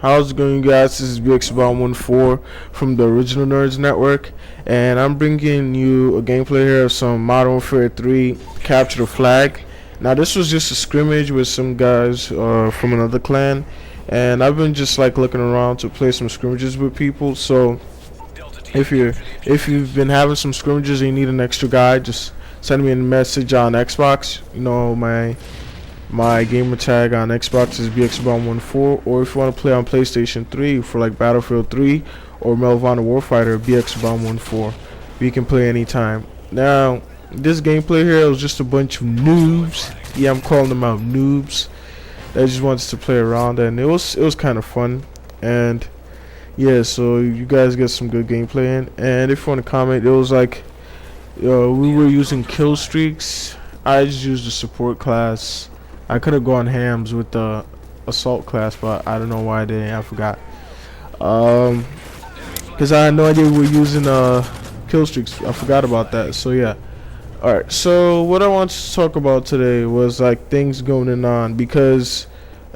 How's it going, you guys? This is BX14 from the Original Nerds Network, and I'm bringing you a gameplay here of some Modern Warfare 3 Capture the Flag. Now, this was just a scrimmage with some guys from another clan, and I've been just like looking around to play some scrimmages with people. So, if you've been having some scrimmages and you need an extra guy, just send me a message on Xbox. You know, my gamer tag on Xbox is BX14, or if you want to play on PlayStation 3 for like Battlefield 3 or Medal of Honor Warfighter, BX14. We can play anytime. Now, this gameplay here was just a bunch of noobs. Yeah, I'm calling them out noobs. They just wanted to play around, and it was kind of fun. And yeah, so you guys get some good gameplay in. And if you want to comment, it was like we were using kill streaks. I just used the support class. I could have gone hams with the assault class, but I don't know why I didn't. I forgot. Because I had no idea we were using kill streaks. I forgot about that. So yeah. Alright, so what I want to talk about today was like things going on, because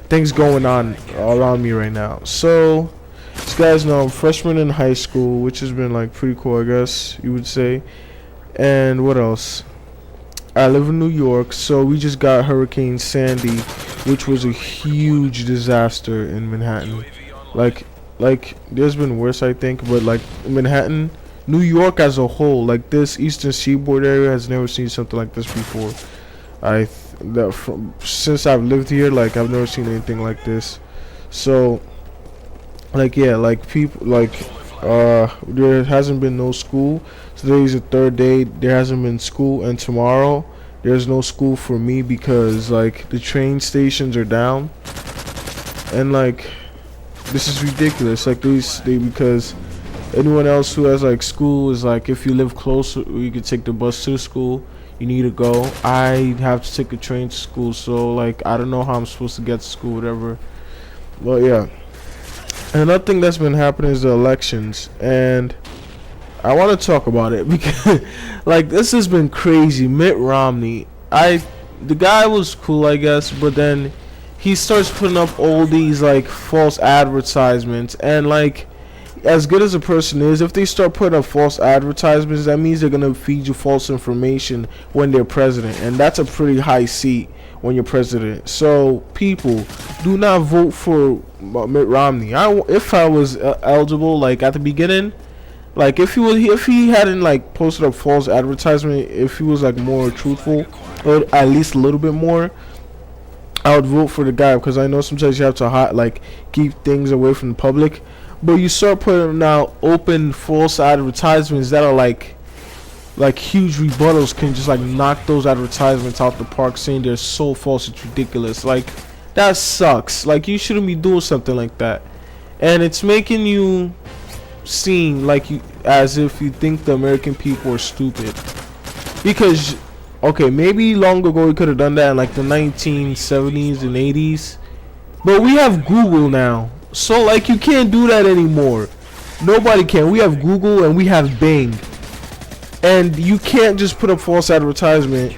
things going on around me right now. So, you guys know I'm freshman in high school, which has been like pretty cool, I guess you would say. And what else? I live in New York, so we just got Hurricane Sandy, which was a huge disaster in Manhattan. Like there's been worse, I think, but like Manhattan, New York as a whole, like this Eastern Seaboard area has never seen something like this before. Since I've lived here, like I've never seen anything like this. So, like yeah, like people there hasn't been no school. Today's the third day there hasn't been school, and tomorrow there's no school for me because like the train stations are down, and like this is ridiculous. Like because anyone else who has like school is like, if you live close, you could take the bus to the school. You need to go. I have to take a train to school, so like I don't know how I'm supposed to get to school, whatever. Well, yeah. And another thing that's been happening is the elections, and I want to talk about it because like this has been crazy. Mitt Romney, the guy was cool, I guess, but then he starts putting up all these like false advertisements, and like as good as a person is, if they start putting up false advertisements, that means they're gonna feed you false information when they're president, and that's a pretty high seat when you're president. So people, do not vote for Mitt Romney. If I was eligible, like at the beginning, like if he hadn't like posted up false advertisement, if he was like more truthful, or at least a little bit more, I would vote for the guy, because I know sometimes you have to keep things away from the public. But you start putting out open false advertisements that are like huge rebuttals can just like knock those advertisements out the park, saying they're so false it's ridiculous. Like that sucks. Like you shouldn't be doing something like that, and it's making you seem like as if you think the American people are stupid. Because okay, maybe long ago we could have done that in like the 1970s and 80s, but we have Google now. So like you can't do that anymore. Nobody can. We have Google and we have Bing, and you can't just put up false advertisement,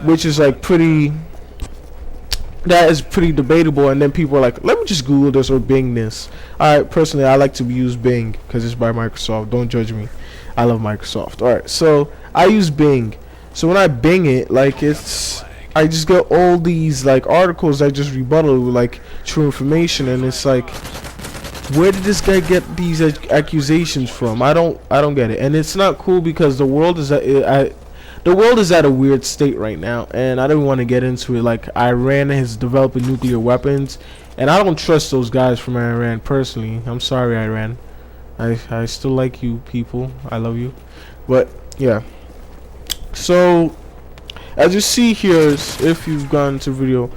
which is like that is pretty debatable, and then people are like, let me just Google this or Bing this. Alright, personally I like to use Bing because it's by Microsoft. Don't judge me, I love Microsoft. Alright, so I use Bing. So when I Bing it, like I just get all these like articles that just rebuttal with like true information, and it's like, where did this guy get these accusations from? I don't get it, and it's not cool because the world is at a weird state right now, and I don't want to get into it. Like Iran is developing nuclear weapons, and I don't trust those guys from Iran personally. I'm sorry, Iran. I still like you people. I love you, but yeah. So as you see here, if you've gone to video,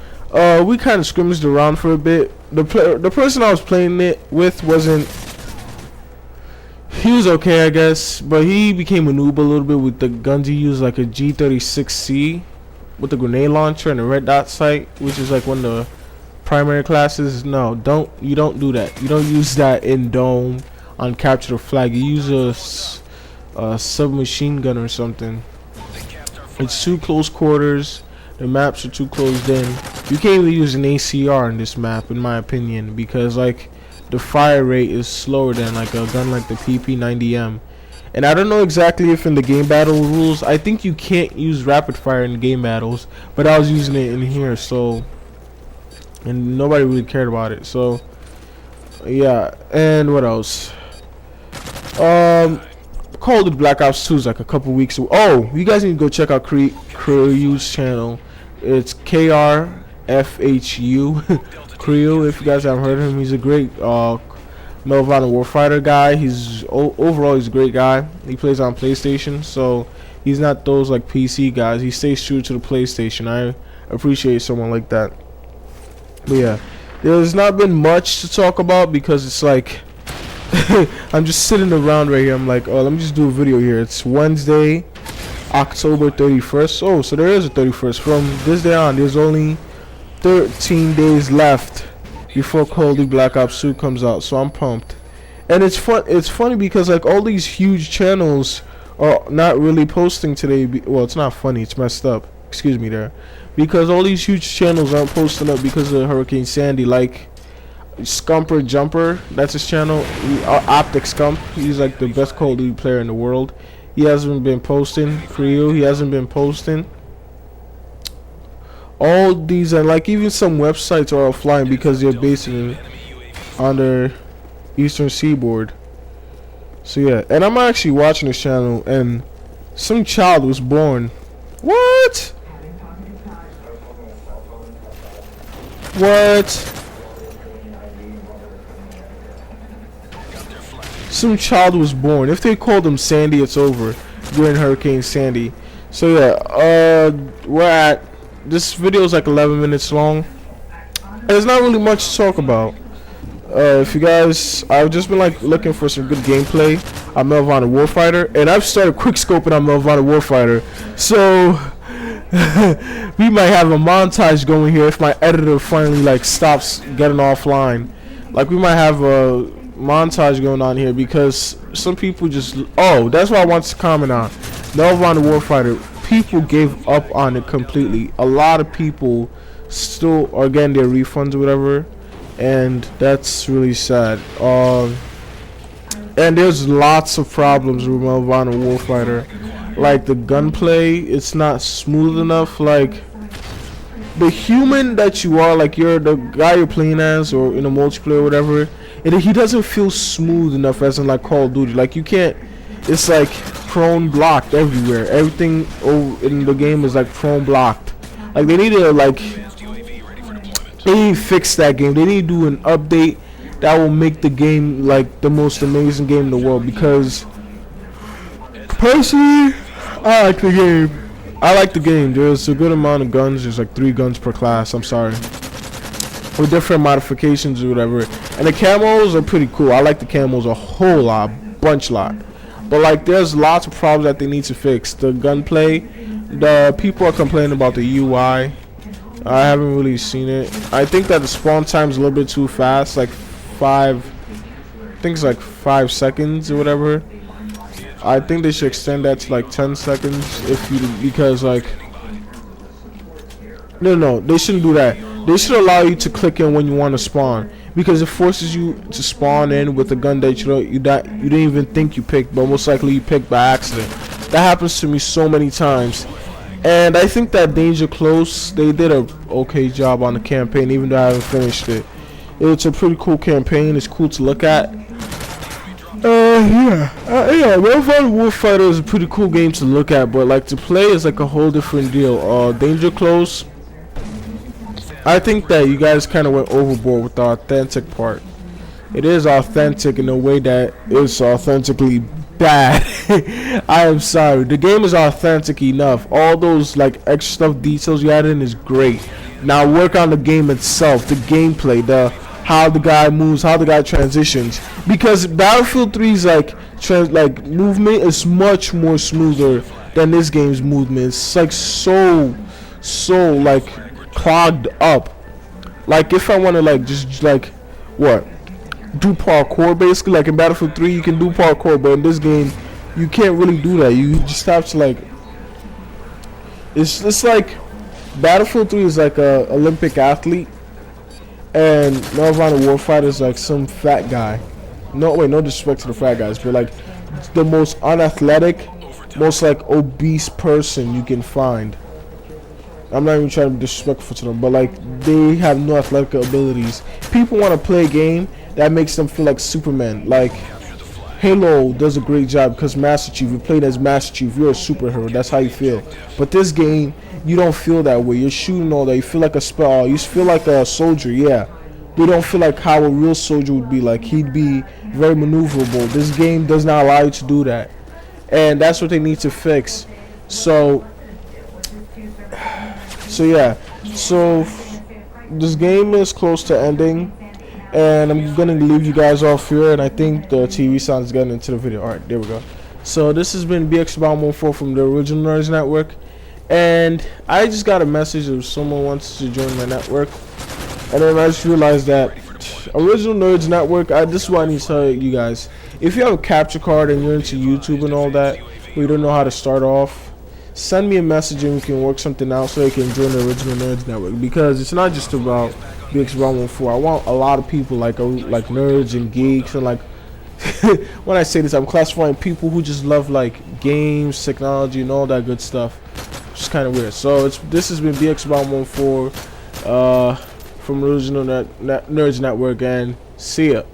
we kind of scrimmaged around for a bit. The person I was playing it with he was okay, I guess, but he became a noob a little bit with the guns he used, like a G36C with the grenade launcher and a red dot sight, which is like one of the primary classes. No, you don't do that. You don't use that in Dome on Capture the Flag. You use a submachine gun or something. It's too close quarters. The maps are too closed in. You can't even use an ACR in this map, in my opinion, because like the fire rate is slower than like a gun like the PP90M. And I don't know exactly if in the game battle rules, I think you can't use rapid fire in game battles, but I was using it in here, so, and nobody really cared about it. So yeah. And what else? Call of Duty Black Ops 2 is like a couple weeks away. Oh, you guys need to go check out Cryu's channel. It's KRFHU Cryu. If you guys haven't heard of him, he's a great Medal of Honor Warfighter guy. He's overall he's a great guy. He plays on PlayStation, so he's not those like PC guys. He stays true to the PlayStation. I appreciate someone like that. But yeah, there's not been much to talk about because it's like I'm just sitting around right here. I'm like, oh, let me just do a video here. It's Wednesday, October 31st. Oh, so there is a 31st. From this day on, there's only 13 days left before Call of Duty Black Ops 2 comes out. So I'm pumped. And it's fun. It's funny because like all these huge channels are not really posting today. Well, it's not funny. It's messed up. Excuse me there. Because all these huge channels aren't posting up because of Hurricane Sandy. Like Scumper Jumper, that's his channel. Optic Scump, he's like the best Call of Duty player in the world. He hasn't been posting. Cryu, he hasn't been posting. All these, and like even some websites are offline because they're based on their eastern seaboard. So yeah, and I'm actually watching this channel, and some child was born. What? What? Some child was born. If they called him Sandy, it's over during Hurricane Sandy. So yeah, we're at, this video is like 11 minutes long. There's not really much to talk about. If you guys, I've just been like looking for some good gameplay on Medal of Honor Warfighter, and I've started quick scoping on Medal of Honor Warfighter. So we might have a montage going here if my editor finally like stops getting offline. Like we might have a montage going on here because some people just, oh, that's what I want to comment on. Medal of Honor Warfighter, people gave up on it completely. A lot of people still are getting their refunds or whatever, and that's really sad. And there's lots of problems with Medal of Honor Warfighter. Like the gunplay, it's not smooth enough. Like the human that you are, like you're the guy you're playing as, or in a multiplayer or whatever, he doesn't feel smooth enough as in like Call of Duty. Like you can't, it's like prone blocked everywhere. Everything in the game is like prone blocked. Like they need to like, they need to fix that game. They need to do an update that will make the game like the most amazing game in the world. Because personally, I like the game. I like the game. There's a good amount of guns. There's like 3 guns per class. I'm sorry. With different modifications or whatever. And the camos are pretty cool. I like the camos a whole lot. Bunch lot. But like there's lots of problems that they need to fix. The gunplay. The people are complaining about the UI. I haven't really seen it. I think that the spawn time is a little bit too fast. Like 5. I think it's like 5 seconds or whatever. I think they should extend that to like 10 seconds if you, because like no, they shouldn't do that. They should allow you to click in when you want to spawn, because it forces you to spawn in with a gun that you didn't even think you picked, but most likely you picked by accident. That happens to me so many times. And I think that Danger Close, they did a okay job on the campaign, even though I haven't finished it. It's a pretty cool campaign. It's cool to look at. Yeah, Medal of Honor Warfighter is a pretty cool game to look at, but like to play is like a whole different deal. Danger Close, I think that you guys kind of went overboard with the authentic part. It is authentic in a way that it's authentically bad. I am sorry. The game is authentic enough. All those like extra stuff, details you add in is great. Now work on the game itself, the gameplay, the how the guy moves, how the guy transitions. Because Battlefield 3's like movement is much more smoother than this game's movement. It's like so like clogged up. Like if I want to like just like what, do parkour basically, like in Battlefield 3 you can do parkour, but in this game you can't really do that. You just have to like, it's like Battlefield 3 is like a Olympic athlete, and Nelvana Warfighter is like some fat guy. No, wait, no disrespect to the fat guys, but like the most unathletic, most like obese person you can find. I'm not even trying to be disrespectful to them, but like they have no athletic abilities. People want to play a game that makes them feel like Superman. Like Halo does a great job because Master Chief, you played as Master Chief, you're a superhero. That's how you feel. But this game, you don't feel that way. You're shooting all that. You feel like a spell. You feel like a soldier, yeah. But you don't feel like how a real soldier would be. Like he'd be very maneuverable. This game does not allow you to do that, and that's what they need to fix. So yeah. So this game is close to ending, and I'm gonna leave you guys off here. And I think the TV sound is getting into the video. All right, there we go. So this has been BX14 from the Original Nerds Network. And I just got a message of someone wants to join my network, and then I just realized that Original Nerds Network, this is what I need to tell you guys. If you have a capture card and you're into YouTube and all that, but you don't know how to start off, send me a message and we can work something out so you can join the Original Nerds Network. Because it's not just about BX14. I want a lot of people like nerds and geeks, and like when I say this, I'm classifying people who just love like games, technology, and all that good stuff. It's kind of weird. So this has been BX14 from Original Nerds Network, and see ya.